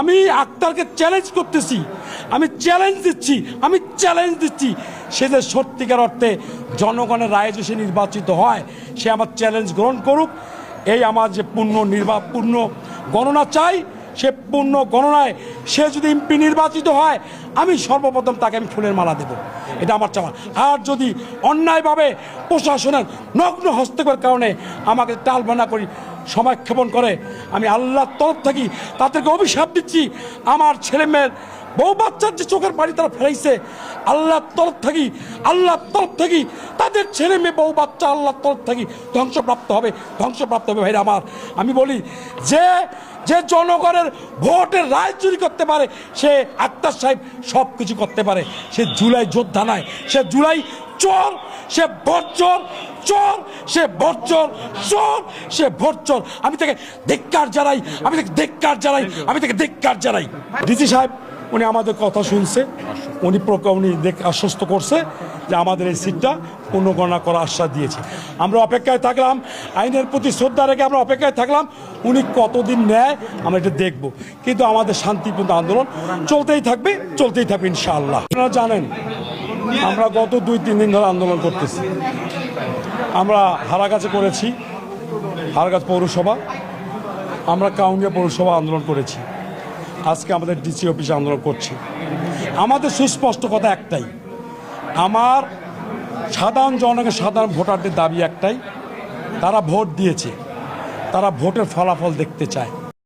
আমি আক্তারকে চ্যালেঞ্জ করতেছি, আমি চ্যালেঞ্জ দিচ্ছি সে যে সত্যিকার অর্থে জনগণের রায়ে যে সে নির্বাচিত হয়, সে আমার চ্যালেঞ্জ গ্রহণ করুক। এই আমার যে পূর্ণ গণনা চাই, সে পূর্ণ গণনায় সে যদি এমপি নির্বাচিত হয়, আমি সর্বপ্রথম তাকে আমি ফুলের মালা দেব, এটা আমার চাওয়া। আর যদি অন্যায়ভাবে প্রশাসনের নগ্ন হস্তক্ষেপের কারণে আমাকে টালবানা করি সময় ক্ষেপণ করে, আমি আল্লাহর তরফ থেকে তাদেরকে অভিশাপ দিচ্ছি। আমার ছেলে মেয়ের বউ বাচ্চার যে চোখের পানি তারা ফেলাইছে, আল্লাহর তরফ থেকে তাদের ছেলে মেয়ে বউ বাচ্চা আল্লাহর তরফ থেকে ধ্বংসপ্রাপ্ত হবে ভাইরা আমার। আমি বলি যে যে জনগণের ভোটের রায় চুরি করতে পারে, সে আক্তার সাহেব সব কিছু করতে পারে। সে জুলাই যোদ্ধা নয়, সে জুলাই চোর, সে বর্চর চোর, সে বর্চর চোর, সে বর্চর। আমি তাকে ধিক্কার জানাই। ডিসি সাহেব উনি আমাদের কথা শুনছে, উনি আশ্বস্ত করছে যে আমাদের এই সিটটা পুনর্গণনা করার আশ্বাস দিয়েছে। আমরা অপেক্ষায় থাকলাম, আইনের প্রতি শ্রদ্ধা রেখে আমরা অপেক্ষায় থাকলাম উনি কতদিন নেয় আমরা এটা দেখব। কিন্তু আমাদের শান্তিপূর্ণ আন্দোলন চলতেই থাকবে ইনশাআল্লাহ। আপনারা জানেন আমরা গত 2-3 দিন ধরে আন্দোলন করতেছি। আমরা হারাগাছে করেছি, হারাগাছ পৌরসভা, আমরা কাউনিয়া পৌরসভা আন্দোলন করেছি, আজকে আমাদের ডিসি অফিসে আন্দোলন করছি। আমাদের সুস্পষ্ট কথা একটাই, আমার সাধারণ ভোটারদের দাবি একটাই, তারা ভোট দিয়েছে, তারা ভোটের ফলাফল দেখতে চায়।